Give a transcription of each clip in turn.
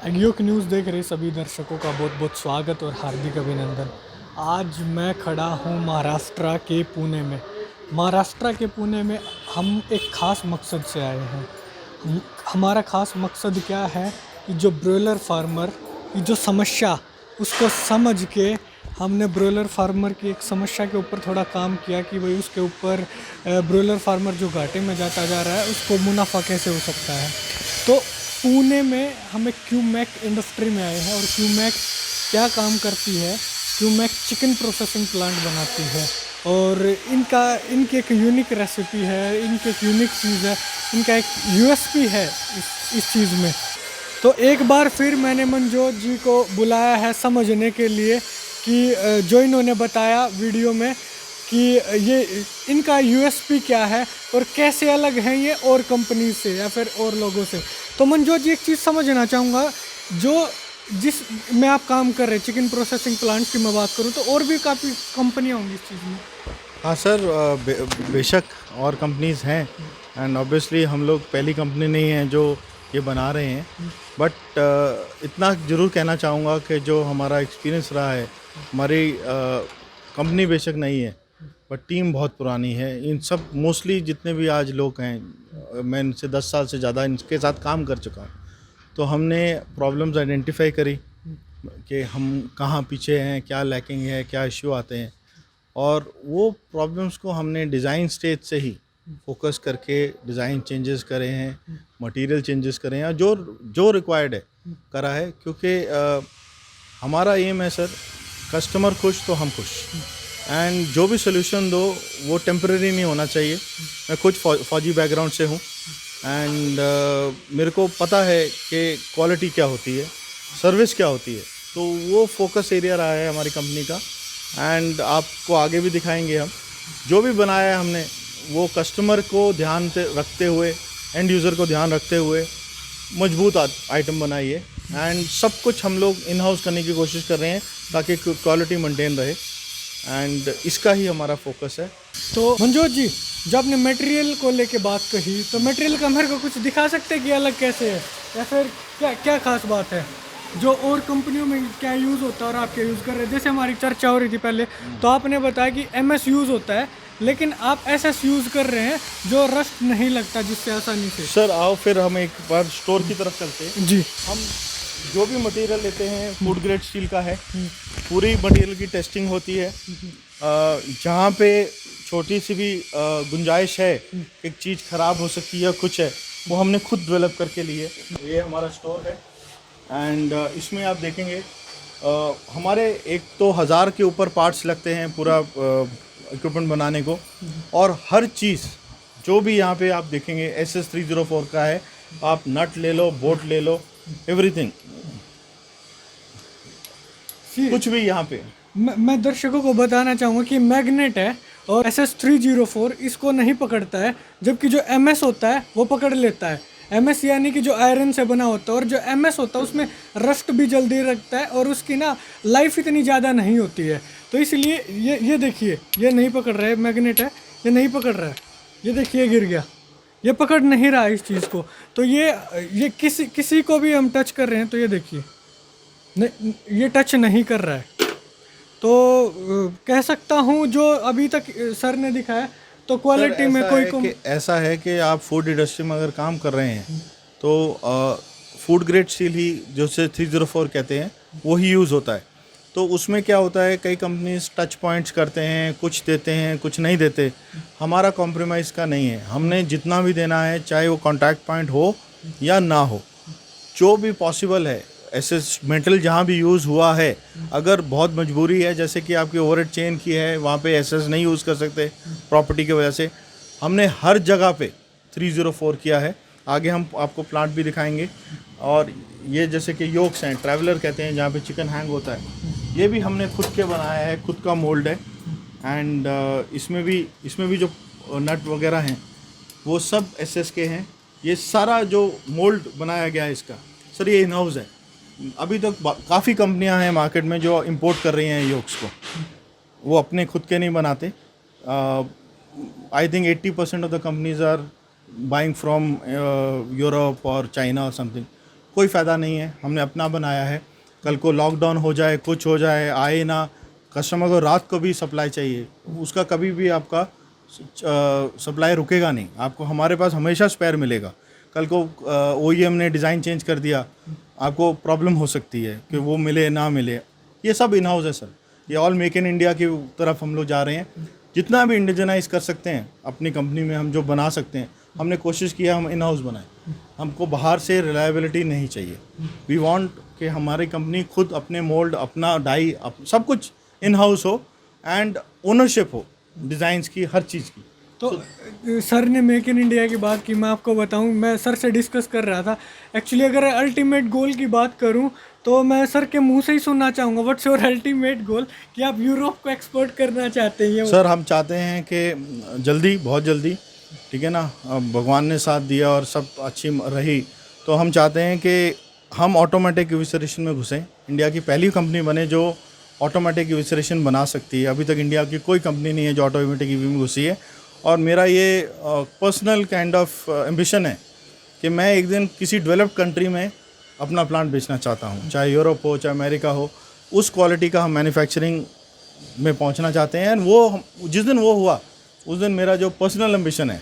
योग न्यूज़ देख रहे सभी दर्शकों का बहुत बहुत स्वागत और हार्दिक अभिनंदन। आज मैं खड़ा हूँ महाराष्ट्र के पुणे में। महाराष्ट्र के पुणे में हम एक ख़ास मकसद से आए हैं। हमारा ख़ास मकसद क्या है कि जो ब्रॉयलर फार्मर की जो समस्या उसको समझ के हमने ब्रॉयलर फार्मर की एक समस्या के ऊपर थोड़ा काम किया कि भाई उसके ऊपर ब्रॉयलर फार्मर जो घाटे में जाता जा रहा है उसको मुनाफा कैसे हो सकता है। तो पुणे में हम एक क्यूमैक इंडस्ट्री में आए हैं और क्यूमैक क्या काम करती है। क्यूमैक चिकन प्रोसेसिंग प्लांट बनाती है और इनकी एक यूनिक रेसिपी है, इनकी एक यूनिक चीज़ है, इनका एक यूएसपी है इस चीज़ में। तो एक बार फिर मैंने मनजोत जी को बुलाया है समझने के लिए कि जो इन्होंने बताया वीडियो में कि ये इनका यूएसपी क्या है और कैसे अलग हैं ये और कंपनी से या फिर और लोगों से। तो मनजोत जी, एक चीज़ समझना चाहूँगा, जो जिस में आप काम कर रहे हैं चिकन प्रोसेसिंग प्लांट की मैं बात करूँ तो और भी काफ़ी कंपनियाँ होंगी इस चीज़ में। हाँ सर, बेशक और कंपनीज़ हैं एंड ऑब्वियसली हम लोग पहली कंपनी नहीं है जो ये बना रहे हैं। बट इतना ज़रूर कहना चाहूँगा कि जो हमारा एक्सपीरियंस रहा है, हमारी कंपनी बेशक नहीं है बट टीम बहुत पुरानी है। इन सब मोस्टली जितने भी आज लोग हैं, मैं इनसे 10 साल से ज़्यादा इनके साथ काम कर चुका हूँ। तो हमने प्रॉब्लम्स आइडेंटिफाई करी कि हम कहाँ पीछे हैं, क्या लैकिंग है, क्या इश्यू आते हैं, और वो प्रॉब्लम्स को हमने डिज़ाइन स्टेज से ही फोकस करके डिज़ाइन चेंजेस करे हैं, मटेरियल चेंजेस करे हैं, जो जो रिक्वायर्ड है करा है। क्योंकि हमारा एम है सर, कस्टमर खुश तो हम खुश, एंड जो भी सोल्यूशन दो वो टेम्परेरी नहीं होना चाहिए। मैं खुद फौजी बैकग्राउंड से हूँ एंड मेरे को पता है कि क्वालिटी क्या होती है, सर्विस क्या होती है। तो वो फोकस एरिया रहा है हमारी कंपनी का एंड आपको आगे भी दिखाएंगे। हम जो भी बनाया है हमने वो कस्टमर को ध्यान रखते हुए, एंड यूज़र को ध्यान रखते हुए मजबूत आइटम बनाई है एंड सब कुछ हम लोग इन हाउस करने की कोशिश कर रहे हैं ताकि क्वालिटी मेंटेन रहे, एंड इसका ही हमारा फोकस है। तो मनजोत जी, जब आपने मटेरियल को लेके बात कही तो मटेरियल का मेरे को कुछ दिखा सकते हैं कि अलग कैसे है या फिर क्या क्या खास बात है जो और कंपनियों में क्या यूज़ होता है और आप क्या यूज़ कर रहे हैं। जैसे हमारी चर्चा हो रही थी पहले, तो आपने बताया कि एमएस यूज़ होता है लेकिन आप एसएस यूज़ कर रहे हैं जो रस्ट नहीं लगता जिससे आसानी से। सर आओ फिर हम एक बार स्टोर की तरफ चलते हैं जी। हम जो भी मटेरियल लेते हैं फूड ग्रेड स्टील का है। पूरी मटेरियल की टेस्टिंग होती है। जहाँ पे छोटी सी भी गुंजाइश है एक चीज़ ख़राब हो सकती है, कुछ है, वो हमने खुद डेवलप करके ली है। ये हमारा स्टोर है एंड इसमें आप देखेंगे हमारे एक तो 1000 के ऊपर पार्ट्स लगते हैं पूरा इक्विपमेंट बनाने को, और हर चीज़ जो भी यहाँ पे आप देखेंगे SS304 का है। आप नट ले लो, बोल्ट ले लो, एवरीथिंग, कुछ भी यहाँ पे। मैं दर्शकों को बताना चाहूँगा कि मैग्नेट है और SS304 इसको नहीं पकड़ता है, जबकि जो MS होता है वो पकड़ लेता है। MS यानी कि जो आयरन से बना होता है, और जो MS होता है उसमें रस्ट भी जल्दी रखता है और उसकी ना लाइफ इतनी ज़्यादा नहीं होती है। तो इसलिए ये देखिए, ये नहीं पकड़ रहा है, मैग्नेट है, ये नहीं पकड़ रहा है, ये देखिए गिर गया, ये पकड़ नहीं रहा है इस चीज़ को। तो ये किसी को भी हम टच कर रहे हैं तो ये देखिए ये टच नहीं कर रहा है। तो कह सकता हूँ जो अभी तक सर ने दिखाया तो क्वालिटी में कोई ऐसा है कि आप फूड इंडस्ट्री में अगर काम कर रहे हैं तो फूड ग्रेड स्टील ही जो से 304 कहते हैं वो ही यूज़ होता है। तो उसमें क्या होता है, कई कंपनीज टच पॉइंट्स करते हैं, कुछ देते हैं कुछ नहीं देते। हमारा कॉम्प्रोमाइज़ का नहीं है, हमने जितना भी देना है चाहे वो कॉन्टैक्ट पॉइंट हो या ना हो, जो भी पॉसिबल है ऐसे मेटल जहाँ भी यूज़ हुआ है। अगर बहुत मजबूरी है जैसे कि आपकी ओवरहेड चेन की है, वहाँ पे एसएस नहीं यूज़ कर सकते प्रॉपर्टी की वजह से, हमने हर जगह पे 304 किया है। आगे हम आपको प्लांट भी दिखाएंगे। और ये जैसे कि योक्स हैं, ट्रैवलर कहते हैं, जहाँ पे चिकन हैंग होता है, ये भी हमने खुद के बनाया है, खुद का मोल्ड है। एंड इसमें भी जो नट वगैरह हैं वो सब एसएस के हैं। ये सारा जो मोल्ड बनाया गया है इसका सर, ये इन हाउस है। अभी तक काफ़ी कंपनियां हैं मार्केट में जो इंपोर्ट कर रही हैं योक्स को, वो अपने खुद के नहीं बनाते। I think 80% of the companies are buying from Europe और चाइना और समथिंग। कोई फ़ायदा नहीं है। हमने अपना बनाया है, कल को लॉकडाउन हो जाए, कुछ हो जाए, आए ना, कस्टमर को रात को भी सप्लाई चाहिए, उसका कभी भी आपका सप्लाई रुकेगा नहीं, आपको हमारे पास हमेशा स्पेयर मिलेगा। कल को OEM ने डिज़ाइन चेंज कर दिया, आपको प्रॉब्लम हो सकती है कि वो मिले ना मिले। ये सब इन हाउस है सर, ये ऑल मेक इन इंडिया की तरफ हम लोग जा रहे हैं। जितना भी इंडिजनाइज कर सकते हैं अपनी कंपनी में हम जो बना सकते हैं, हमने कोशिश किया हम इन हाउस बनाएं। हमको बाहर से रिलायबिलिटी नहीं चाहिए। वी वांट कि हमारी कंपनी खुद अपने मोल्ड, अपना डाई, सब कुछ इन हाउस हो एंड ओनरशिप हो डिज़ाइंस की, हर चीज़ की। तो सर ने मेक इन इंडिया की बात की, मैं आपको बताऊं, मैं सर से डिस्कस कर रहा था एक्चुअली। अगर अल्टीमेट गोल की बात करूं तो मैं सर के मुंह से ही सुनना चाहूँगा, व्हाट्स योर अल्टीमेट गोल, कि आप यूरोप को एक्सपोर्ट करना चाहते हैं? सर हम चाहते हैं कि जल्दी, बहुत जल्दी, ठीक है ना, अब भगवान ने साथ दिया और सब अच्छी रही, तो हम चाहते हैं कि हम ऑटोमेटिक इविसरेशन में घुसें, इंडिया की पहली कंपनी बने जो ऑटोमेटिक इविसरेशन बना सकती है। अभी तक इंडिया की कोई कंपनी नहीं है जो ऑटोमेटिक ईवी में घुसी है। और मेरा ये पर्सनल काइंड ऑफ एम्बिशन है कि मैं एक दिन किसी डेवलप्ड कंट्री में अपना प्लांट बेचना चाहता हूँ, चाहे यूरोप हो, चाहे अमेरिका हो, उस क्वालिटी का हम मैन्युफैक्चरिंग में पहुँचना चाहते हैं। एंड वो जिस दिन वो हुआ, उस दिन मेरा जो पर्सनल एम्बिशन है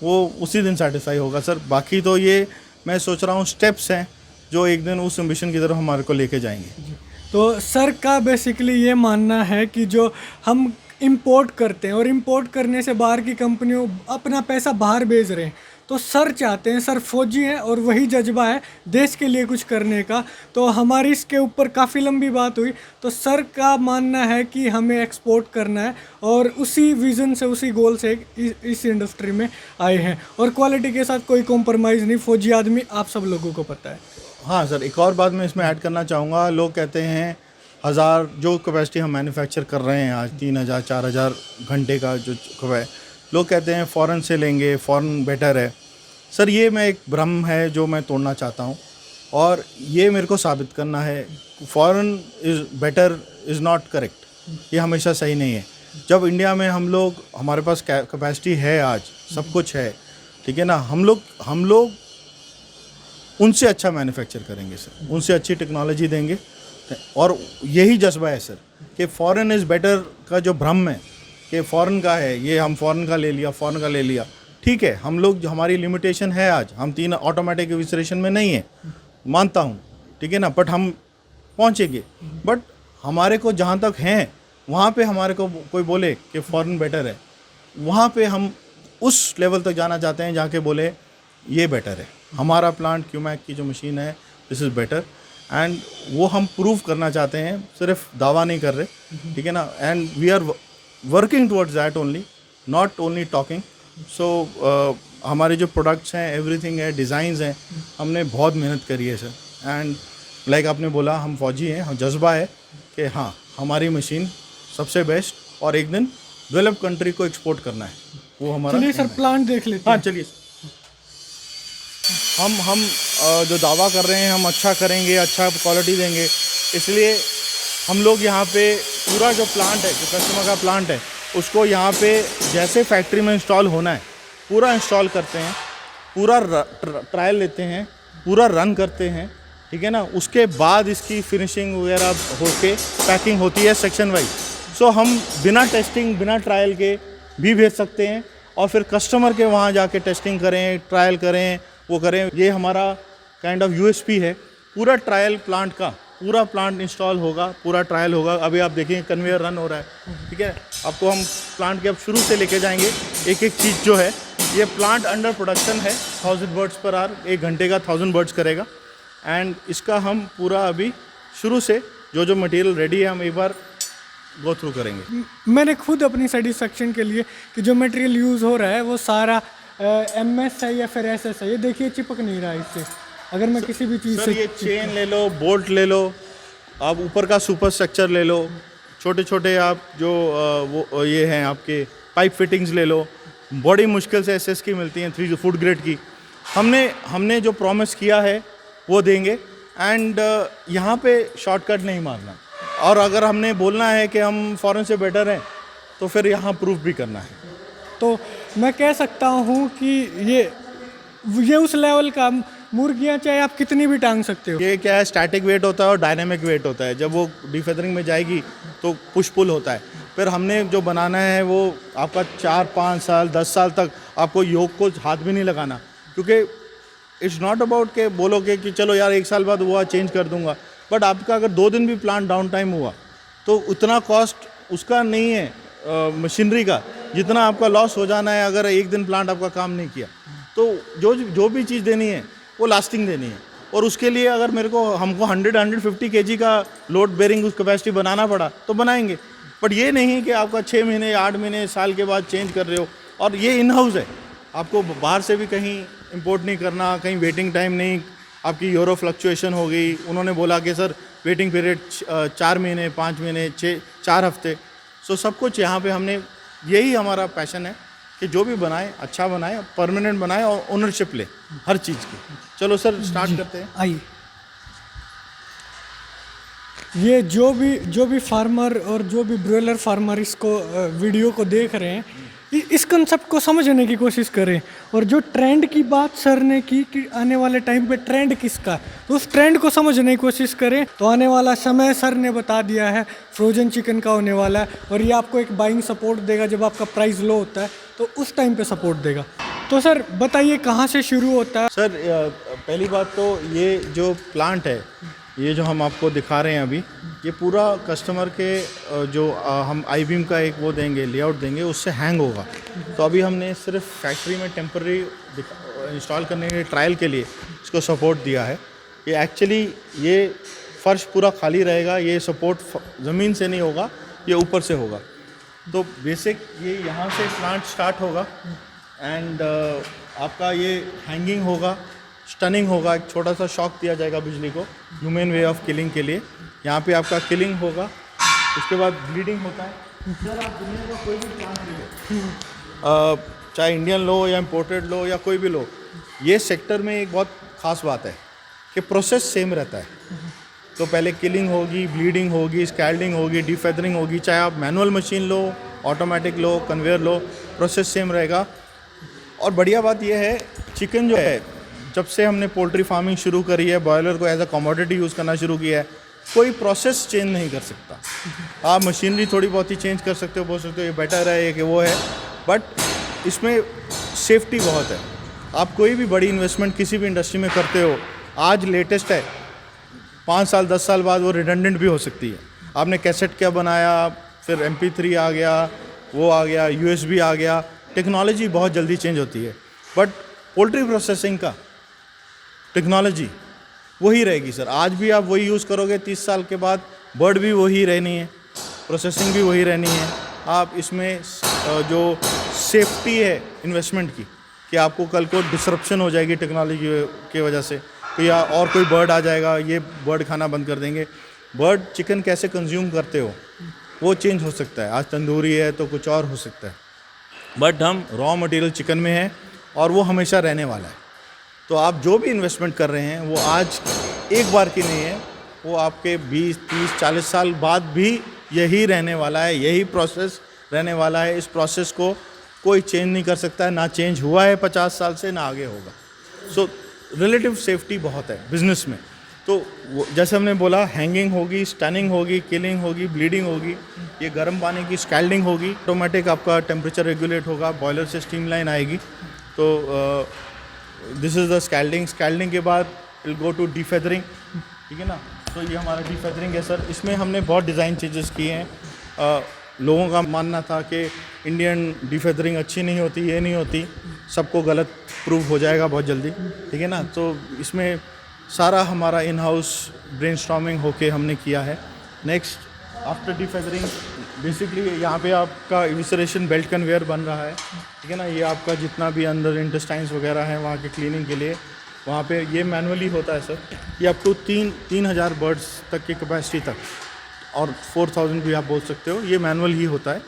वो उसी दिन सेटिस्फाई होगा सर। बाकी तो ये मैं सोच रहा हूँ स्टेप्स हैं जो एक दिन उस एम्बिशन की तरफ हमारे को लेके जाएंगे। तो सर का बेसिकली ये मानना है कि जो हम इंपोर्ट करते हैं और इंपोर्ट करने से बाहर की कंपनियों अपना पैसा बाहर भेज रहे हैं, तो सर चाहते हैं, सर फौजी हैं और वही जज्बा है देश के लिए कुछ करने का। तो हमारी इसके ऊपर काफ़ी लंबी बात हुई, तो सर का मानना है कि हमें एक्सपोर्ट करना है और उसी विज़न से, उसी गोल से इस इंडस्ट्री में आए हैं। और क्वालिटी के साथ कोई कॉम्प्रोमाइज़ नहीं, फौजी आदमी आप सब लोगों को पता है। हाँ सर, एक और बात मैं इसमें ऐड करना चाहूँगा। लोग कहते हैं 1000 जो कैपेसिटी हम मैन्युफैक्चर कर रहे हैं आज, 3000 4000 घंटे का जो है, लोग कहते हैं फ़ॉरेन से लेंगे, फ़ॉरेन बेटर है। सर ये मैं एक भ्रम है जो मैं तोड़ना चाहता हूँ और ये मेरे को साबित करना है। Foreign is better is not correct, ये हमेशा सही नहीं है। जब इंडिया में हम लोग, हमारे पास कैपेसिटी है आज, सब कुछ है, ठीक है ना, हम लोग उनसे अच्छा मैन्युफैक्चर करेंगे सर, उनसे अच्छी टेक्नोलॉजी देंगे। और यही जज्बा है सर कि फ़ॉरेन इज़ बेटर का जो भ्रम है कि फ़ॉरेन का है, ये हम फ़ॉरेन का ले लिया, फ़ॉरेन का ले लिया, ठीक है, हम लोग, हमारी लिमिटेशन है आज, हम 3 ऑटोमेटिक इविसरेशन में नहीं है, मानता हूँ, ठीक है ना, बट हम पहुँचेंगे। बट हमारे को जहाँ तक हैं वहाँ पे हमारे को कोई बोले कि फ़ॉरेन बेटर है, वहाँ पे हम उस लेवल तक जाना चाहते हैं जहाँ के बोले ये बेटर है, हमारा प्लांट क्यूमैक की जो मशीन है दिस इज़ बेटर। एंड वो हम प्रूव करना चाहते हैं, सिर्फ दावा नहीं कर रहे, ठीक है ना। And we are working towards that only, not only talking. So हमारे जो प्रोडक्ट्स हैं, एवरीथिंग है, डिज़ाइंस हैं, हमने बहुत मेहनत करी है सर। एंड लाइक आपने बोला, हम फौजी हैं, हम जज्बा है कि हाँ हमारी मशीन सबसे बेस्ट और एक दिन डेवलप्ड कंट्री को एक्सपोर्ट करना है, वो हमारा। चलिए सर प्लांट देख लेते हैं। हाँ चलिए। हम जो दावा कर रहे हैं हम अच्छा करेंगे, अच्छा क्वालिटी देंगे, इसलिए हम लोग यहाँ पे पूरा जो प्लांट है, जो कस्टमर का प्लांट है, उसको यहाँ पे जैसे फैक्ट्री में इंस्टॉल होना है पूरा इंस्टॉल करते हैं, पूरा ट्रायल लेते हैं, पूरा रन करते हैं, ठीक है ना। उसके बाद इसकी फिनिशिंग वगैरह होके पैकिंग होती है सेक्शन वाइज। सो हम बिना टेस्टिंग, बिना ट्रायल के भी भेज सकते हैं और फिर कस्टमर के वहाँ जाके टेस्टिंग करें, ट्रायल करें, वो करें। ये हमारा काइंड ऑफ USP है। पूरा ट्रायल प्लांट का, पूरा प्लांट इंस्टॉल होगा, पूरा ट्रायल होगा। अभी आप देखेंगे कन्वेयर रन हो रहा है, ठीक है। आपको हम प्लांट के अब शुरू से लेके जाएंगे, एक एक चीज़ जो है। ये प्लांट अंडर प्रोडक्शन है, 1000 बर्ड्स पर आवर, 1 घंटे का 1000 बर्ड्स करेगा। एंड इसका हम पूरा अभी शुरू से जो जो मटेरियल रेडी है हम एक बार गो थ्रू करेंगे। मैंने खुद अपनी सेटिस्फेक्शन के लिए कि जो मटेरियल यूज़ हो रहा है वो सारा MS है या फिर SS है, ये देखिए चिपक नहीं रहा है इससे। अगर मैं किसी भी चीज़ से, ये चेन ले लो, बोल्ट ले लो, आप ऊपर का सुपर स्ट्रक्चर ले लो, छोटे छोटे आप जो वो ये हैं आपके पाइप फिटिंग्स ले लो, बड़ी मुश्किल से SS की मिलती हैं, 3 फूड ग्रेड की। हमने जो प्रॉमिस किया है वो देंगे। एंड यहाँ पे शॉर्टकट नहीं मारना, और अगर हमने बोलना है कि हम फ़ॉरेन से बेटर हैं तो फिर यहाँ प्रूफ भी करना है। तो मैं कह सकता हूँ कि ये उस लेवल का मुर्गियाँ चाहे आप कितनी भी टांग सकते हो। ये क्या है, स्टैटिक वेट होता है और डायनेमिक वेट होता है। जब वो डीफेदरिंग में जाएगी तो पुश पुल होता है। फिर हमने जो बनाना है वो आपका 4-5 साल 10 साल तक आपको योग को हाथ भी नहीं लगाना, क्योंकि इट्स नॉट अबाउट के बोलोगे कि चलो यार 1 साल बाद हुआ चेंज कर दूंगा, बट आपका अगर 2 दिन भी प्लांट डाउन टाइम हुआ तो उतना कॉस्ट उसका नहीं है मशीनरी का, जितना आपका लॉस हो जाना है अगर 1 दिन प्लांट आपका काम नहीं किया। तो जो भी चीज़ देनी है वो लास्टिंग देनी है, और उसके लिए अगर हमको 100-150 kg का लोड बेरिंग उस कैपेसिटी बनाना पड़ा तो बनाएंगे, बट ये नहीं कि आपका 6 महीने 8 महीने साल के बाद चेंज कर रहे हो। और ये इन हाउस है, आपको बाहर से भी कहीं इंपोर्ट नहीं करना, कहीं वेटिंग टाइम नहीं। आपकी यूरो फ्लक्चुएशन हो गई, उन्होंने बोला कि सर वेटिंग पीरियड 4 महीने 5 महीने 4 हफ्ते। सो सब कुछ यहाँ पे हमने, यही हमारा पैशन है कि जो भी बनाए अच्छा बनाए, परमानेंट बनाए और ओनरशिप ले हर चीज़ की। चलो सर स्टार्ट करते हैं। आइए, ये जो भी फार्मर और जो भी ब्रॉयलर फार्मर इसको वीडियो को देख रहे हैं, इस कंसेप्ट को समझने की कोशिश करें। और जो ट्रेंड की बात सर ने की कि आने वाले टाइम पे ट्रेंड किसका है, तो उस ट्रेंड को समझने की कोशिश करें। तो आने वाला समय सर ने बता दिया है, फ्रोजन चिकन का होने वाला है, और ये आपको एक बाइंग सपोर्ट देगा। जब आपका प्राइस लो होता है तो उस टाइम पे सपोर्ट देगा। तो सर बताइए कहाँ से शुरू होता है? सर पहली बात तो ये जो प्लांट है, ये जो हम आपको दिखा रहे हैं अभी, ये पूरा कस्टमर के जो हम आई बीम का एक वो देंगे, लेआउट देंगे, उससे हैंग होगा। तो अभी हमने सिर्फ फैक्ट्री में टेम्पररी इंस्टॉल करने के ट्रायल के लिए इसको सपोर्ट दिया है। ये एक्चुअली ये फर्श पूरा खाली रहेगा, ये सपोर्ट ज़मीन से नहीं होगा, ये ऊपर से होगा। तो बेसिक ये यहाँ से प्लांट स्टार्ट होगा एंड आपका ये हैंगिंग होगा, स्टनिंग होगा, एक छोटा सा शॉक दिया जाएगा बिजली को, ह्यूमन वे ऑफ किलिंग के लिए। यहाँ पे आपका किलिंग होगा, उसके बाद ब्लीडिंग होता है। सर आप दुनिया का कोई भी प्लांट लो, चाहे इंडियन लो या इम्पोर्टेड लो या कोई भी लो, ये सेक्टर में एक बहुत ख़ास बात है कि प्रोसेस सेम रहता है। तो पहले किलिंग होगी, ब्लीडिंग होगी, स्कैल्डिंग होगी, डिफेदरिंग होगी, चाहे आप मैनुअल मशीन लो, ऑटोमेटिक लो, कन्वेयर लो, प्रोसेस सेम रहेगा। और बढ़िया बात यह है, चिकन जो है, जब से हमने पोल्ट्री फार्मिंग शुरू करी है, बॉयलर को एज अ कमोडिटी यूज़ करना शुरू किया है, कोई प्रोसेस चेंज नहीं कर सकता। आप मशीनरी थोड़ी बहुत ही चेंज कर सकते हो, बोल सकते हो ये बेटर है, ये कि वो है, बट इसमें सेफ्टी बहुत है। आप कोई भी बड़ी इन्वेस्टमेंट किसी भी इंडस्ट्री में करते हो, आज लेटेस्ट है, 5 साल 10 साल बाद वो रिडंडेंट भी हो सकती है। आपने कैसेट क्या बनाया, फिर MP3 आ गया, वो आ गया, USB आ गया, टेक्नोलॉजी बहुत जल्दी चेंज होती है। बट पोल्ट्री प्रोसेसिंग का टेक्नोलॉजी वही रहेगी सर। आज भी आप वही यूज़ करोगे, 30 साल के बाद बर्ड भी वही रहनी है, प्रोसेसिंग भी वही रहनी है। आप इसमें जो सेफ्टी है इन्वेस्टमेंट की, कि आपको कल को डिसरप्शन हो जाएगी टेक्नोलॉजी की वजह से, तो या और कोई बर्ड आ जाएगा, ये बर्ड खाना बंद कर देंगे। बर्ड चिकन कैसे कंज्यूम करते हो वो चेंज हो सकता है, आज तंदूरी है तो कुछ और हो सकता है, बट हम रॉ मटेरियल चिकन में है और वो हमेशा रहने वाला है। तो आप जो भी इन्वेस्टमेंट कर रहे हैं वो आज एक बार की नहीं है, वो आपके 20, 30, 40 साल बाद भी यही रहने वाला है, यही प्रोसेस रहने वाला है। इस प्रोसेस को कोई चेंज नहीं कर सकता है, ना चेंज हुआ है 50 साल से, ना आगे होगा। सो रिलेटिव सेफ्टी बहुत है बिजनेस में। तो जैसे हमने बोला, हैंगिंग होगी, स्टनिंग होगी, किलिंग होगी, ब्लीडिंग होगी, ये गर्म पानी की स्कैल्डिंग होगी, ऑटोमेटिक आपका टेम्परेचर रेगुलेट होगा, बॉयलर से स्टीम लाइन आएगी। तो दिस इज़ द स्कैल्डिंग। स्कैल्डिंग के बाद विल गो टू डिफेदरिंग, ठीक है ना। तो ये हमारा डिफेदरिंग है सर। इसमें हमने बहुत डिज़ाइन चेंजेस किए हैं। लोगों का मानना था कि इंडियन डिफेदरिंग अच्छी नहीं होती, ये नहीं होती, सबको गलत प्रूव हो जाएगा बहुत जल्दी, ठीक है ना। तो इसमें सारा हमारा इन हाउस ब्रेनस्टॉर्मिंग होके हमने किया है। नेक्स्ट आफ्टर डिफेदरिंग, बेसिकली यहाँ पे आपका इविसरेशन बेल्ट कन्वेयर बन रहा है, ठीक है ना। ये आपका जितना भी अंदर इंटेस्टाइन्स वगैरह है वहाँ के क्लीनिंग के लिए, वहाँ पे ये मैनुअली होता है सर। ये अप टू 3,000 बर्ड्स तक की कैपेसिटी तक, और 4,000 भी आप बोल सकते हो, ये मैनुअल ही होता है।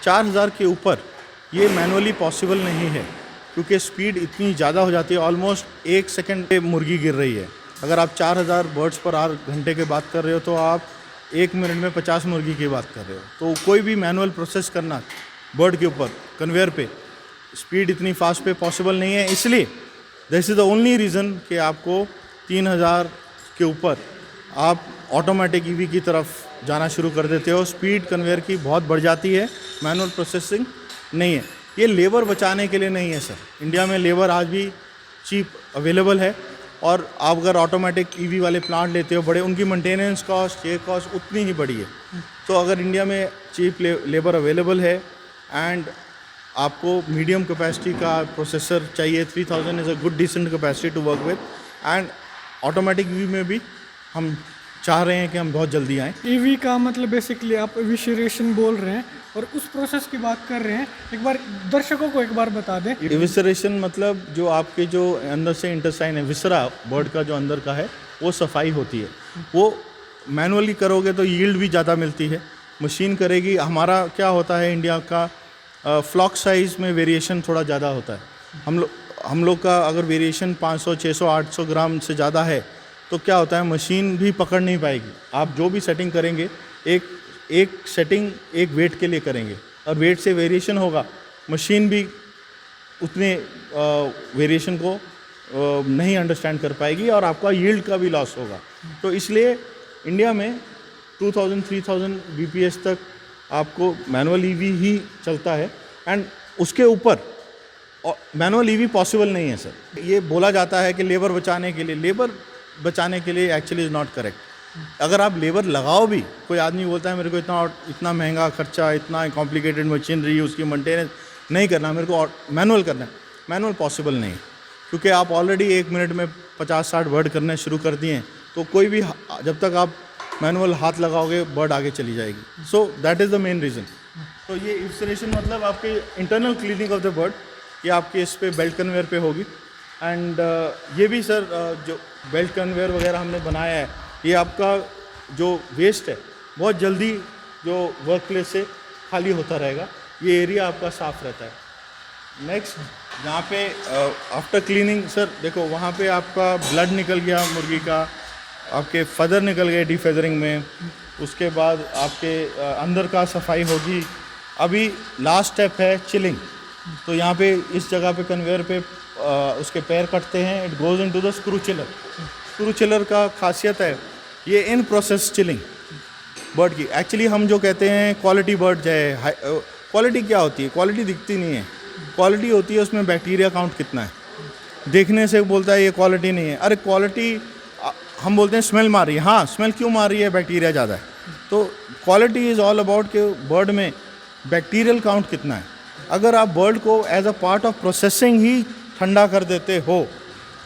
4,000 के ऊपर ये मैनुअली पॉसिबल नहीं है, क्योंकि स्पीड इतनी ज़्यादा हो जाती है, ऑलमोस्ट 1 सेकेंड पे मुर्गी गिर रही है। अगर आप 4,000 बर्ड्स पर आवर घंटे की बात कर रहे हो तो आप 1 मिनट में 50 मुर्गी की बात कर रहे हो। तो कोई भी मैनुअल प्रोसेस करना बर्ड के ऊपर कन्वेयर पे, स्पीड इतनी फास्ट पे पॉसिबल नहीं है। इसलिए this is the only reason कि आपको 3000 के ऊपर आप ऑटोमेटिक ईवी की तरफ जाना शुरू कर देते हो। स्पीड कन्वेयर की बहुत बढ़ जाती है, मैनुअल प्रोसेसिंग नहीं है। ये लेबर बचाने के लिए नहीं है सर। इंडिया में लेबर आज भी चीप अवेलेबल है, और आप अगर ऑटोमेटिक ईवी वाले प्लांट लेते हो बड़े, उनकी मेंटेनेंस कॉस्ट, ये कॉस्ट उतनी ही बड़ी है। तो अगर इंडिया में चीप लेबर अवेलेबल है एंड आपको मीडियम कैपेसिटी का प्रोसेसर चाहिए, 3000 is a good decent capacity to work with, and automatic EV में भी हम चाह रहे हैं कि हम बहुत जल्दी आएँ। ईवी का मतलब बेसिकली आप एविशरेशन बोल रहे हैं और उस प्रोसेस की बात कर रहे हैं। एक बार दर्शकों को एक बार बता दें। एविसरेशन मतलब जो आपके जो अंदर से इंटेस्टाइन है, विसरा बर्ड का जो अंदर का है, वो सफाई होती है। वो मैनुअली करोगे तो यील्ड भी ज़्यादा मिलती है, मशीन करेगी। हमारा क्या होता है इंडिया का, फ्लॉक साइज़ में वेरिएशन थोड़ा ज़्यादा होता है। हम लोग का अगर वेरिएशन 500, 600, 800 ग्राम से ज़्यादा है तो क्या होता है, मशीन भी पकड़ नहीं पाएगी। आप जो भी सेटिंग करेंगे, एक सेटिंग एक वेट के लिए करेंगे, और वेट से वेरिएशन होगा, मशीन भी उतने वेरिएशन को नहीं अंडरस्टैंड कर पाएगी, और आपका यील्ड का भी लॉस होगा। तो इसलिए इंडिया में 2000-3000 BPS तक आपको मैनुअल ईवी ही चलता है, एंड उसके ऊपर मैनुअल ईवी पॉसिबल नहीं है सर। ये बोला जाता है कि लेबर बचाने के लिए, लेबर बचाने के लिए एक्चुअली इज़ नॉट करेक्ट। अगर आप लेबर लगाओ भी, कोई आदमी बोलता है मेरे को इतना महंगा खर्चा, इतना कॉम्प्लिकेटेड मशीनरी, उसकी मेंटेनेंस नहीं करना, मेरे को मैनुअल करना है, मैनुअल पॉसिबल नहीं, क्योंकि आप ऑलरेडी 1 मिनट में 50-60 बर्ड करने शुरू कर दिए हैं। तो कोई भी, जब तक आप मैनुअल हाथ लगाओगे, बर्ड आगे चली जाएगी। So that is the main reason. तो ये इन्सुलेशन मतलब आपके internal cleaning of the bird, ये आपके इस पे बेल्ट कन्वेयर पे होगी। एंड ये भी सर जो बेल्ट कन्वेयर वगैरह हमने बनाया है, ये आपका जो वेस्ट है बहुत जल्दी जो वर्क प्लेस से खाली होता रहेगा, ये एरिया आपका साफ़ रहता है। नेक्स्ट, जहाँ पे आफ्टर क्लीनिंग सर देखो, वहाँ पे आपका ब्लड निकल गया मुर्गी का, आपके फदर निकल गए डीफेदरिंग में, उसके बाद आपके अंदर का सफाई होगी। अभी लास्ट स्टेप है चिलिंग। तो यहाँ पे इस जगह पे कन्वेयर पे उसके पैर कटते हैं, it goes into the screw chiller. Screw chiller का खासियत है ये इन प्रोसेस चिलिंग बर्ड की। एक्चुअली हम जो कहते हैं क्वालिटी बर्ड जो है, क्वालिटी क्या होती है, क्वालिटी दिखती नहीं है, क्वालिटी होती है उसमें बैक्टीरिया काउंट कितना है। देखने से बोलता है ये क्वालिटी नहीं है, अरे क्वालिटी हम बोलते हैं स्मेल मार रही है, हाँ स्मेल क्यों मार रही है, बैक्टीरिया ज़्यादा है। तो क्वालिटी इज़ ऑल अबाउट कि बर्ड में बैक्टीरियल काउंट कितना है। अगर आप बर्ड को as a part of processing ही ठंडा कर देते हो,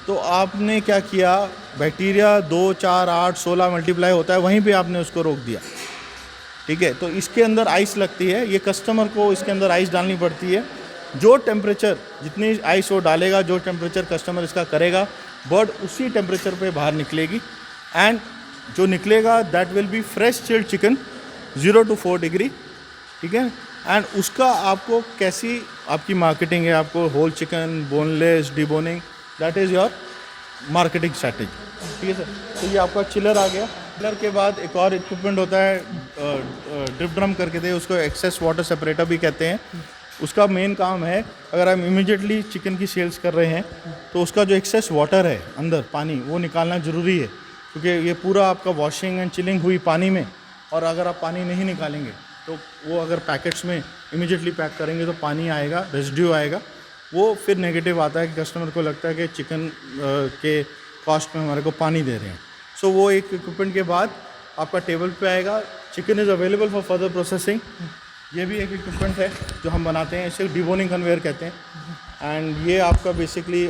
तो आपने क्या किया, बैक्टीरिया 2, 4, 8, 16 मल्टीप्लाई होता है, वहीं पे आपने उसको रोक दिया। ठीक है, तो इसके अंदर आइस लगती है, ये कस्टमर को इसके अंदर आइस डालनी पड़ती है। जो टेम्परेचर, जितनी आइस वो डालेगा, जो टेम्परेचर कस्टमर इसका करेगा, बर्ड उसी टेम्परेचर पे बाहर निकलेगी। एंड जो निकलेगा that will be fresh chilled chicken 0 to 4 degree. ठीक है, एंड उसका आपको कैसी आपकी मार्केटिंग है, आपको whole chicken, boneless, deboning, that is your marketing strategy. ठीक है सर। तो ये आपका चिलर आ गया। चिलर के बाद एक और इक्विपमेंट होता है ड्रिप ड्रम करके थे, उसको एक्सेस वाटर सेपरेटर भी कहते हैं। उसका मेन काम है, अगर आप इमीडिएटली चिकन की सेल्स कर रहे हैं तो उसका जो एक्सेस वाटर है अंदर पानी, वो निकालना ज़रूरी है, क्योंकि ये पूरा आपका वॉशिंग एंड चिलिंग हुई पानी में, और अगर आप पानी नहीं निकालेंगे तो वो अगर पैकेट्स में इमीडिएटली पैक करेंगे तो पानी आएगा, रेजिड्यू आएगा, वो फिर नेगेटिव आता है कि कस्टमर को लगता है कि चिकन के कॉस्ट में हमारे को पानी दे रहे हैं। सो वो एक इक्विपमेंट के बाद आपका टेबल पे आएगा। Chicken is available for further processing. ये भी एक इक्विपमेंट है जो हम बनाते हैं, इसे डिबोनिंग कन्वेयर कहते हैं। एंड ये आपका बेसिकली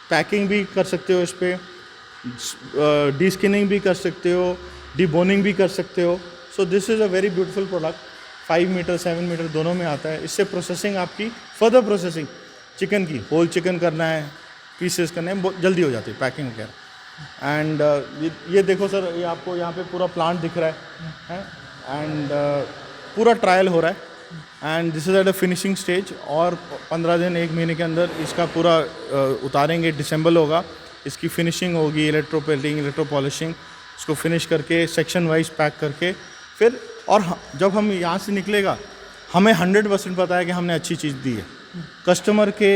पैकिंग भी कर सकते हो, इस पर डी स्किनिंग भी कर सकते हो, डिबोनिंग भी कर सकते हो। So this is a very beautiful product, 5 metre 7 metre दोनों में आता है। इससे प्रोसेसिंग आपकी, फर्दर प्रोसेसिंग चिकन की, होल चिकन करना है, पीसेस करने हैं, बहुत जल्दी हो जाती है पैकिंग वगैरह। एंड ये देखो सर, ये आपको यहाँ पे पूरा प्लांट दिख रहा है, एंड पूरा ट्रायल हो रहा है, and this is at a finishing stage. और 15 दिन 1 महीने के अंदर इसका पूरा उतारेंगे, डिसेंबल होगा, इसकी फिनिशिंग होगी, इलेक्ट्रो पेल्टिंग, इलेक्ट्रो पॉलिशिंग, उसको फिनिश करके सेक्शन वाइज पैक करके फिर, और जब हम यहाँ से निकलेगा हमें 100% पता है कि हमने अच्छी चीज़ दी है। कस्टमर के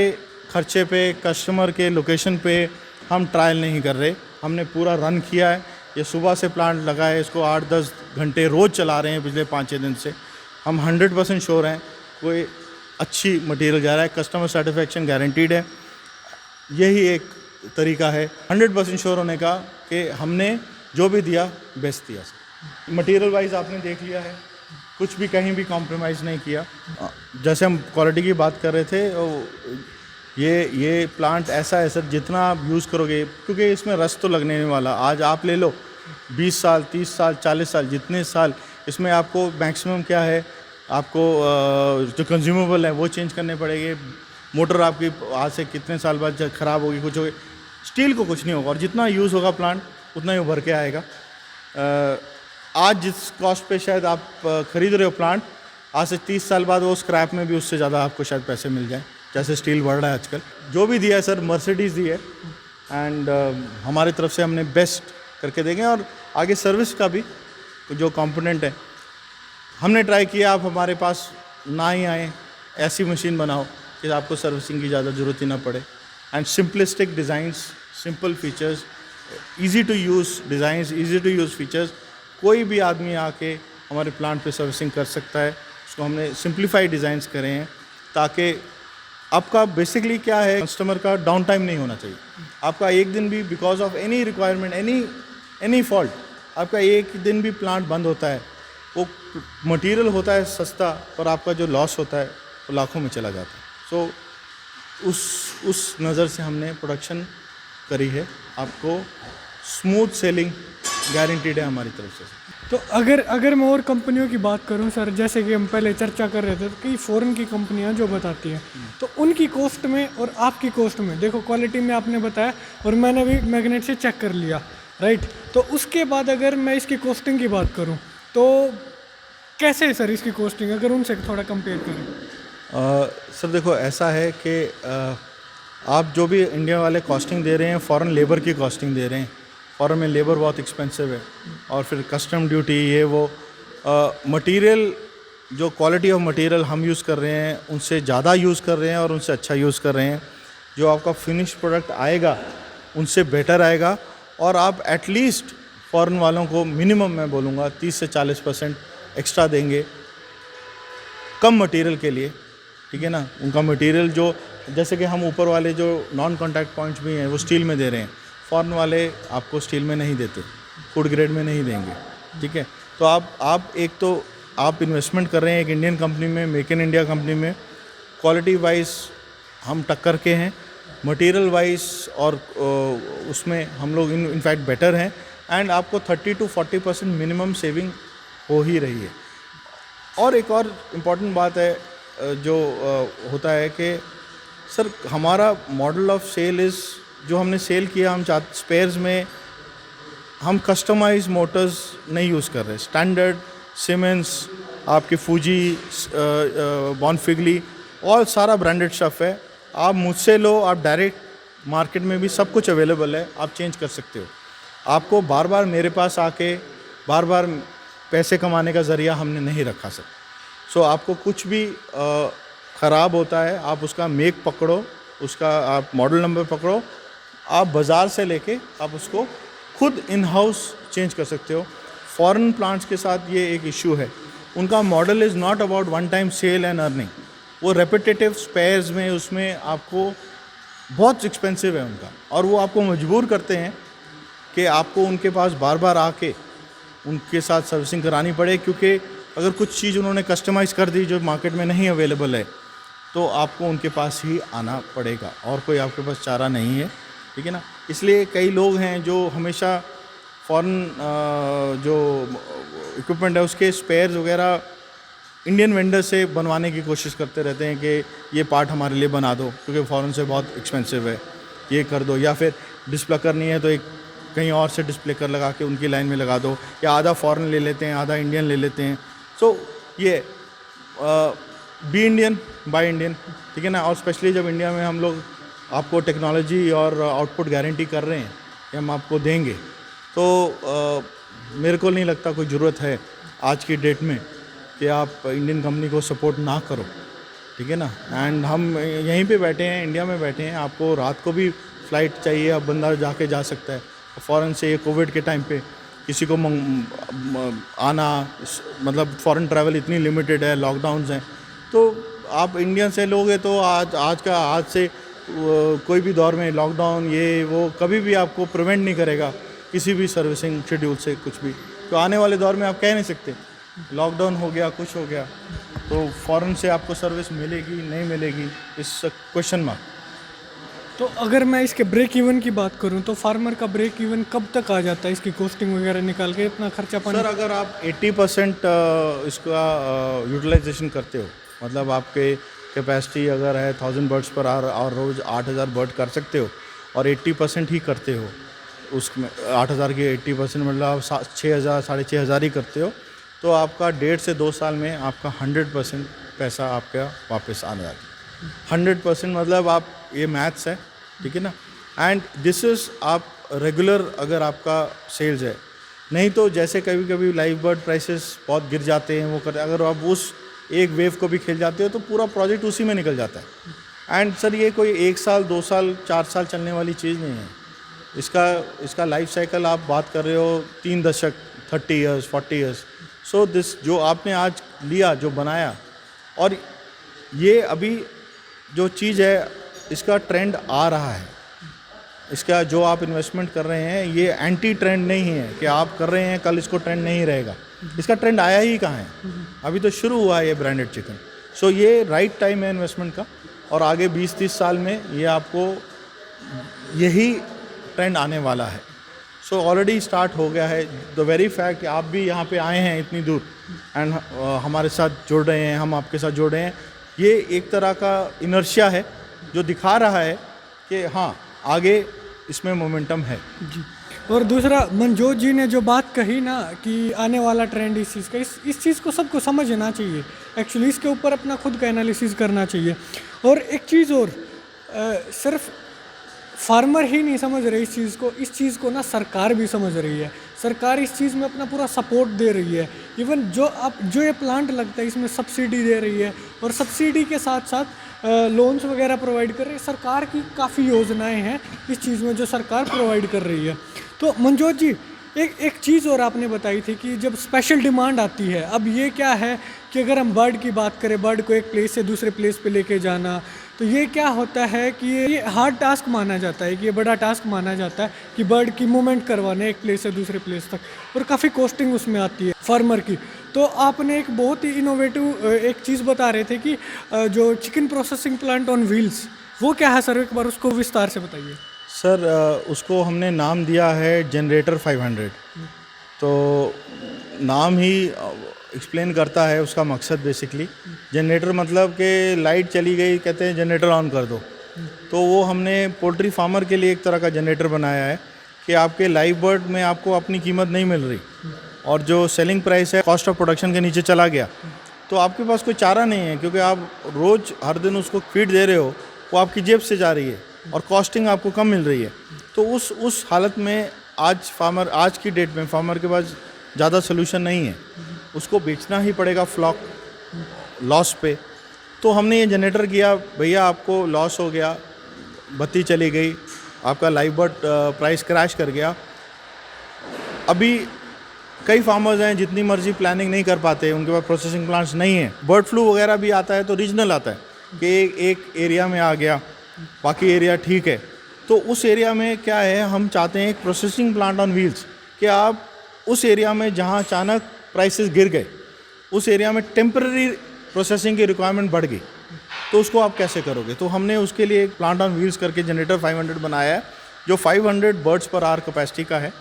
खर्चे पे, कस्टमर के लोकेशन पे हम ट्रायल नहीं कर रहे। हमने पूरा रन किया है। ये सुबह से प्लांट लगा है, इसको 8-10 घंटे रोज़ चला रहे हैं पिछले 5-6 दिन से। हम 100% श्योर हैं कोई अच्छी मटेरियल जा रहा है, कस्टमर सेटिस्फेक्शन गारंटीड है। यही एक तरीका है 100% श्योर होने का कि हमने जो भी दिया बेस्ट दिया। मटेरियल वाइज आपने देख लिया है, कुछ भी कहीं भी कॉम्प्रोमाइज़ नहीं किया। जैसे हम क्वालिटी की बात कर रहे थे, ये प्लांट ऐसा है सर, जितना आप यूज़ करोगे, क्योंकि इसमें रस तो लगने नहीं वाला। आज आप ले लो 20 साल, 30 साल, 40 साल, जितने साल इसमें आपको मैक्सिमम क्या है, आपको जो कंज्यूमेबल है वो चेंज करने पड़ेंगे। मोटर आपकी आज से कितने साल बाद ख़राब होगी, कुछ होगी। स्टील को कुछ नहीं होगा, और जितना यूज़ होगा प्लांट उतना ही उभर के आएगा। आज जिस कॉस्ट पे शायद आप ख़रीद रहे हो प्लांट, आज से 30 साल बाद वो स्क्रैप में भी उससे ज़्यादा आपको शायद पैसे मिल जाएं, जैसे स्टील बढ़ रहा है आजकल। जो भी दिया है सर, मर्सिडीज़ दी है, एंड हमारी तरफ से हमने बेस्ट करके देंगे। और आगे सर्विस का भी जो कंपोनेंट है हमने ट्राई किया, आप हमारे पास ना ही आए, ऐसी मशीन बनाओ कि आपको सर्विसिंग की ज़्यादा ज़रूरत ही ना पड़े। And simplistic designs, simple features, easy to use designs, easy to use features. कोई भी आदमी आके हमारे प्लांट पे सर्विसिंग कर सकता है। उसको हमने सिंप्लीफाइड डिज़ाइंस करे हैं ताकि आपका बेसिकली क्या है, कस्टमर का डाउन टाइम नहीं होना चाहिए। आपका एक दिन भी because of any requirement, any fault, आपका एक दिन भी प्लांट बंद होता है, वो मटेरियल होता है सस्ता, पर आपका जो लॉस होता है वो लाखों में चला जाता है। सो उस नज़र से हमने प्रोडक्शन करी है। आपको स्मूथ सेलिंग गारंटीड है हमारी तरफ से। तो अगर मैं और कंपनियों की बात करूं सर, जैसे कि हम पहले चर्चा कर रहे थे, तो कई फ़ॉरेन की कंपनियां जो बताती हैं, तो उनकी कॉस्ट में और आपकी कॉस्ट में, देखो क्वालिटी में आपने बताया और मैंने भी मैग्नेट से चेक कर लिया, राइट। तो उसके बाद अगर मैं इसकी कॉस्टिंग की बात करूं तो कैसे है सर इसकी कॉस्टिंग, अगर उनसे थोड़ा कंपेयर करें? सर देखो, ऐसा है कि आप जो भी इंडिया वाले कॉस्टिंग दे रहे हैं, फ़ॉरेन लेबर की कॉस्टिंग दे रहे हैं। फ़ॉरेन में लेबर बहुत एक्सपेंसिव है, और फिर कस्टम ड्यूटी, ये वो। मटेरियल, जो क्वालिटी ऑफ मटेरियल हम यूज़ कर रहे हैं उनसे ज़्यादा यूज़ कर रहे हैं और उनसे अच्छा यूज़ कर रहे हैं। जो आपका फिनिश प्रोडक्ट आएगा उनसे बेटर आएगा, और आप एटलीस्ट फ़ॉरेन वालों को मिनिमम मैं बोलूँगा 30 से 40% एक्स्ट्रा देंगे कम मटेरियल के लिए, ठीक है ना। उनका मटेरियल जो, जैसे कि हम ऊपर वाले जो नॉन कॉन्टैक्ट पॉइंट्स भी हैं वो स्टील में दे रहे हैं, फ़ॉरेन वाले आपको स्टील में नहीं देते, फूड ग्रेड में नहीं देंगे, ठीक है। तो आप एक तो आप इन्वेस्टमेंट कर रहे हैं एक इंडियन कंपनी में, मेक इन इंडिया कंपनी में। क्वालिटी वाइज हम टक्कर के हैं, मटेरियल वाइज और उसमें हम लोग इनफैक्ट बेटर हैं, एंड आपको 30 to 40% मिनिमम सेविंग हो ही रही है। और एक और इम्पॉर्टेंट बात है जो होता है कि सर हमारा मॉडल ऑफ सेल इज़, जो हमने सेल किया, हम स्पेयर्स में हम कस्टमाइज मोटर्स नहीं यूज़ कर रहे। स्टैंडर्ड सीमेंस, आपके फूजी, बॉनफिगली, और सारा ब्रांडेड स्टफ़ है। आप मुझसे लो, आप डायरेक्ट मार्केट में भी सब कुछ अवेलेबल है, आप चेंज कर सकते हो। आपको बार बार मेरे पास आके बार बार पैसे कमाने का ज़रिया हमने नहीं रखा सर। सो आपको कुछ भी ख़राब होता है, आप उसका मेक पकड़ो, उसका आप मॉडल नंबर पकड़ो, आप बाज़ार से लेके आप उसको खुद इन हाउस चेंज कर सकते हो। फॉरेन प्लांट्स के साथ ये एक इशू है, उनका model is not about one time sale and earning. वो रेपिटेटिव स्पेयर्स में, उसमें आपको बहुत एक्सपेंसिव है उनका, और वो आपको मजबूर करते हैं कि आपको उनके पास बार बार आके उनके साथ सर्विसिंग करानी पड़े, क्योंकि अगर कुछ चीज़ उन्होंने कस्टमाइज़ कर दी जो मार्केट में नहीं अवेलेबल है, तो आपको उनके पास ही आना पड़ेगा, और कोई आपके पास चारा नहीं है, ठीक है ना। इसलिए कई लोग हैं जो हमेशा फॉरेन जो इक्विपमेंट है उसके स्पेयर्स वगैरह इंडियन वेंडर से बनवाने की कोशिश करते रहते हैं कि ये पार्ट हमारे लिए बना दो, क्योंकि फ़ॉरेन से बहुत एक्सपेंसिव है, ये कर दो। या फिर डिस्प्ले करनी है तो एक कहीं और से डिस्प्ले कर लगा के उनकी लाइन में लगा दो, या आधा फॉरेन ले लेते हैं, आधा इंडियन ले लेते हैं। सो ये बी इंडियन बाय इंडियन, ठीक है ना। और स्पेशली जब इंडिया में हम लोग आपको टेक्नोलॉजी और आउटपुट गारंटी कर रहे हैं कि हम आपको देंगे, तो मेरे को नहीं लगता कोई ज़रूरत है आज की डेट में कि आप इंडियन कंपनी को सपोर्ट ना करो, ठीक है ना। एंड हम यहीं पे बैठे हैं, इंडिया में बैठे हैं, आपको रात को भी फ़्लाइट चाहिए, अब बंदा जाके जा सकता है। फ़ॉरेन से ये कोविड के टाइम पे किसी को आना, मतलब फ़ॉरेन ट्रैवल इतनी लिमिटेड है, लॉकडाउन्स हैं, तो आप इंडिया से लोगे तो आज से कोई भी दौर में लॉकडाउन ये वो कभी भी आपको प्रिवेंट नहीं करेगा किसी भी सर्विसिंग शेड्यूल से कुछ भी। तो आने वाले दौर में आप कह नहीं सकते, लॉकडाउन हो गया, कुछ हो गया, तो फ़ॉरेन से आपको सर्विस मिलेगी नहीं मिलेगी, इस क्वेश्चन मार्क। तो अगर मैं इसके ब्रेक इवन की बात करूं तो फार्मर का ब्रेक इवन कब तक आ जाता है, इसकी कॉस्टिंग वगैरह निकाल के इतना खर्चा पानी? सर अगर आप 80% इसका यूटिलाइजेशन करते हो, मतलब आपके कैपेसिटी अगर है 1000 बर्ड्स पर आवर और रोज़ 8000 बर्ड कर सकते हो और 80% ही करते हो, उसमें 8000 के 80% मतलब 6000 6500 ही करते हो, तो आपका 1.5 से 2 साल में आपका 100% पैसा आपका वापस आने वाला है। 100% मतलब आप, ये मैथ्स है, ठीक है ना। एंड दिस इज़ आप रेगुलर अगर आपका सेल्स है, नहीं तो जैसे कभी कभी लाइव बर्ड प्राइसेस बहुत गिर जाते हैं, वो करते, अगर आप उस एक वेव को भी खेल जाते हो तो पूरा प्रोजेक्ट उसी में निकल जाता है। एंड सर ये कोई 1 साल 2 साल 4 साल चलने वाली चीज़ नहीं है। इसका लाइफ साइकिल आप बात कर रहे हो 3 दशक, 30 ईयर्स 40 ईयर्स। सो दिस जो आपने आज लिया, जो बनाया, और ये अभी जो चीज़ है इसका ट्रेंड आ रहा है, इसका जो आप इन्वेस्टमेंट कर रहे हैं ये एंटी ट्रेंड नहीं है कि आप कर रहे हैं कल इसको ट्रेंड नहीं रहेगा। इसका ट्रेंड आया ही कहाँ है, अभी तो शुरू हुआ है ये ब्रांडेड चिकन। सो ये राइट टाइम है इन्वेस्टमेंट का, और आगे 20-30 साल में ये आपको यही ट्रेंड आने वाला है। सो ऑलरेडी स्टार्ट हो गया है। द वेरी फैक्ट कि आप भी यहाँ पे आए हैं इतनी दूर एंड हमारे साथ जुड़ रहे हैं, हम आपके साथ जुड़ रहे हैं, ये एक तरह का इनर्शिया है जो दिखा रहा है कि हाँ आगे इसमें मोमेंटम है जी। और दूसरा, मनजोत जी ने जो बात कही ना कि आने वाला ट्रेंड इस चीज़ का, इस चीज़ को सबको समझना चाहिए एक्चुअली, इसके ऊपर अपना खुद का एनालिसिस करना चाहिए। और एक चीज़ और, सिर्फ फार्मर ही नहीं समझ रहे इस चीज़ को ना सरकार भी समझ रही है। सरकार इस चीज़ में अपना पूरा सपोर्ट दे रही है। इवन जो ये प्लांट लगता है इसमें सब्सिडी दे रही है, और सब्सिडी के साथ साथ लोन्स वगैरह प्रोवाइड कर रही है। सरकार की काफ़ी योजनाएं हैं इस चीज़ में जो सरकार प्रोवाइड कर रही है। तो मनजोत जी, एक चीज़ और आपने बताई थी कि जब स्पेशल डिमांड आती है, अब ये क्या है कि अगर हम बर्ड की बात करें, बर्ड को एक प्लेस से दूसरे प्लेस पे लेके जाना, तो ये क्या होता है कि ये हार्ड टास्क माना जाता है, कि ये बड़ा टास्क माना जाता है कि बर्ड की मूवमेंट करवाना एक प्लेस से दूसरे प्लेस तक, और काफ़ी कॉस्टिंग उसमें आती है फार्मर की। तो आपने एक बहुत ही इनोवेटिव एक चीज़ बता रहे थे कि जो chicken processing plant on wheels, वो क्या है सर, एक बार उसको विस्तार से बताइए। सर उसको हमने नाम दिया है जनरेटर 500। तो नाम ही एक्सप्लेन करता है उसका मकसद। बेसिकली जनरेटर मतलब कि लाइट चली गई, कहते हैं जनरेटर ऑन कर दो। तो वो हमने पोल्ट्री फार्मर के लिए एक तरह का जनरेटर बनाया है कि आपके लाइव बर्ड में आपको अपनी कीमत नहीं मिल रही, और जो सेलिंग प्राइस है कॉस्ट ऑफ प्रोडक्शन के नीचे चला गया, तो आपके पास कोई चारा नहीं है, क्योंकि आप रोज़ हर दिन उसको फीड दे रहे हो, वो आपकी जेब से जा रही है और कॉस्टिंग आपको कम मिल रही है। तो उस हालत में आज की डेट में फार्मर के पास ज़्यादा सोल्यूशन नहीं है, उसको बेचना ही पड़ेगा फ्लॉक लॉस पे। तो हमने ये जनरेटर किया, भैया आपको लॉस हो गया, बत्ती चली गई, आपका लाइव बर्ड प्राइस क्रैश कर गया। अभी कई फार्मर्स हैं जितनी मर्जी प्लानिंग नहीं कर पाते, उनके पास प्रोसेसिंग प्लांट्स नहीं है। बर्ड फ्लू वगैरह भी आता है तो रीजनल आता है कि एक एरिया में आ गया, बाकी एरिया ठीक है। तो उस एरिया में क्या है, हम चाहते हैं एक प्रोसेसिंग प्लांट ऑन व्हील्स, कि आप उस एरिया में जहां अचानक प्राइसेस गिर गए, उस एरिया में टेम्पररी प्रोसेसिंग की रिक्वायरमेंट बढ़ गई, तो उसको आप कैसे करोगे। तो हमने उसके लिए एक प्लांट ऑन व्हील्स करके जनरेटर 500 बनाया है, जो 500 बर्ड्स पर आवर कैपेसिटी का है,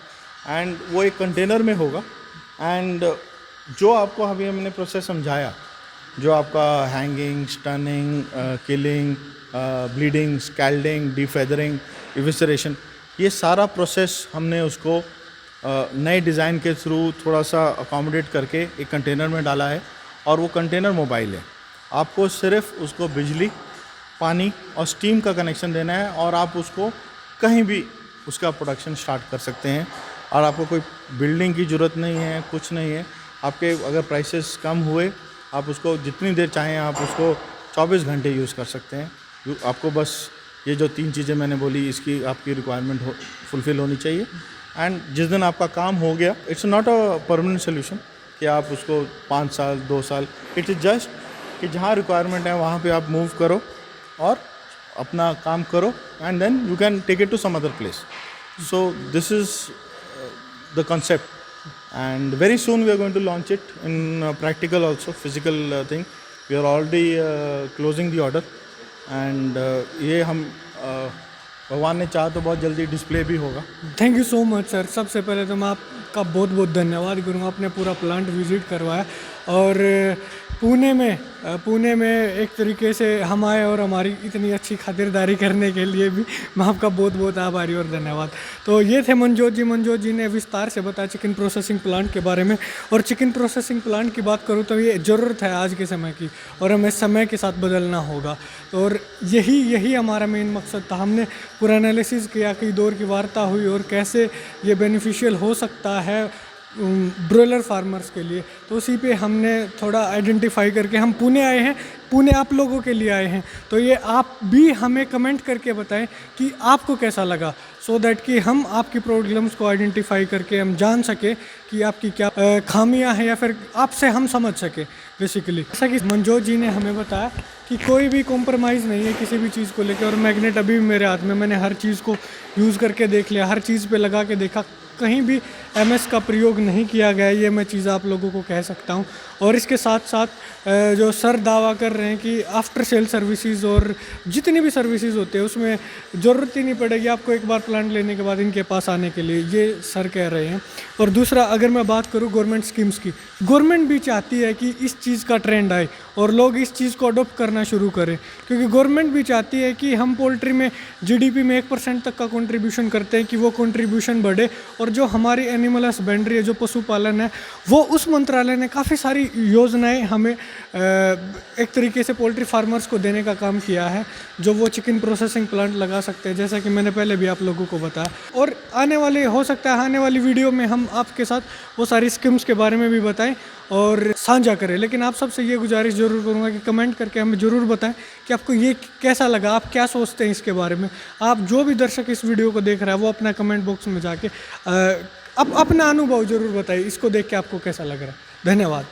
एंड वो एक कंटेनर में होगा। एंड जो आपको अभी हमने प्रोसेस समझाया, जो आपका हैंगिंग, स्टनिंग, किलिंग, ब्लीडिंग, स्कैल्डिंग, डिफेदरिंग, इविसरेशन, ये सारा प्रोसेस हमने उसको नए डिज़ाइन के थ्रू थोड़ा सा अकोमोडेट करके एक कंटेनर में डाला है, और वो कंटेनर मोबाइल है। आपको सिर्फ उसको बिजली, पानी और स्टीम का कनेक्शन देना है, और आप उसको कहीं भी उसका प्रोडक्शन स्टार्ट कर सकते हैं, और आपको कोई बिल्डिंग की ज़रूरत नहीं है, कुछ नहीं है। आपके अगर प्राइसेस कम हुए, आप उसको जितनी देर चाहें आप उसको 24 घंटे यूज़ कर सकते हैं। आपको बस ये जो 3 चीज़ें मैंने बोली इसकी आपकी रिक्वायरमेंट फुलफ़िल होनी चाहिए। एंड जिस दिन आपका काम हो गया, it's not a permanent solution कि आप उसको 5 साल 2 साल, इट इज़ जस्ट कि जहाँ रिक्वायरमेंट है वहाँ पे आप मूव करो और अपना काम करो and then you can take it to some other place. So this is the concept and very soon we are going to launch it in practical also, physical thing. We are already closing the order and ये हम भगवान ने चाहा तो बहुत जल्दी display भी होगा। Thank you so much sir. सबसे पहले तो मैं आपका बहुत बहुत धन्यवाद करूँगा, आपने पूरा प्लांट विज़िट करवाया और पुणे में एक तरीके से हम आए और हमारी इतनी अच्छी खातिरदारी करने के लिए भी मैं आपका बहुत बहुत आभारी और धन्यवाद। तो ये थे मनजोत जी ने विस्तार से बताया चिकन प्रोसेसिंग प्लांट के बारे में। और चिकन प्रोसेसिंग प्लांट की बात करूँ तो ये ज़रूरत है आज के समय की और हमें समय के साथ बदलना होगा। तो और यही हमारा मेन मकसद था। हमने पूरा एनालिसिस किया, कई दौर की वार्ता हुई और कैसे ये बेनिफिशियल हो सकता है ब्रॉयलर फार्मर्स के लिए। तो उसी पे हमने थोड़ा आइडेंटिफाई करके हम पुणे आए हैं, पुणे आप लोगों के लिए आए हैं। तो ये आप भी हमें कमेंट करके बताएं कि आपको कैसा लगा, सो दैट कि हम आपकी प्रॉब्लम्स को आइडेंटिफाई करके हम जान सके कि आपकी क्या खामियां हैं या फिर आपसे हम समझ सके बेसिकली। जैसा कि मनजोत जी ने हमें बताया कि कोई भी कॉम्प्रोमाइज़ नहीं है किसी भी चीज़ को लेकर। और मैग्नेट अभी भी मेरे हाथ में, मैंने हर चीज़ को यूज़ करके देख लिया, हर चीज़ पे लगा के देखा, कहीं भी एमएस का प्रयोग नहीं किया गया, ये मैं चीज़ आप लोगों को कह सकता हूँ। और इसके साथ साथ जो सर दावा कर रहे हैं कि आफ्टर सेल सर्विसेज और जितनी भी सर्विसेज होते हैं उसमें ज़रूरत ही नहीं पड़ेगी आपको एक बार प्लांट लेने के बाद इनके पास आने के लिए, ये सर कह रहे हैं। और दूसरा, अगर मैं बात करूँ गवर्नमेंट स्कीम्स की, गवर्नमेंट भी चाहती है कि इस चीज़ का ट्रेंड आए और लोग इस चीज़ को अडोप्ट करना शुरू करें, क्योंकि गवर्नमेंट भी चाहती है कि हम पोल्ट्री में जीडीपी में 1% तक का कंट्रीब्यूशन करते हैं, कि वो कंट्रीब्यूशन बढ़े। और जो हमारी एनिमल हस्बेंड्री है, जो पशुपालन है, वो उस मंत्रालय ने काफ़ी सारी योजनाएं हमें एक तरीके से पोल्ट्री फार्मर्स को देने का काम किया है, जो वो चिकन प्रोसेसिंग प्लांट लगा सकते हैं, जैसा कि मैंने पहले भी आप लोगों को बताया। और आने वाली वीडियो में हम आपके साथ वो सारी स्कीम्स के बारे में भी बताएं और साझा करें। लेकिन आप सबसे ये गुजारिश ज़रूर करूँगा कि कमेंट करके हमें ज़रूर बताएं कि आपको ये कैसा लगा, आप क्या सोचते हैं इसके बारे में। आप जो भी दर्शक इस वीडियो को देख रहा है वो अपना कमेंट बॉक्स में जाके अब अपना अनुभव ज़रूर बताइए, इसको देख के आपको कैसा लग रहा है। धन्यवाद।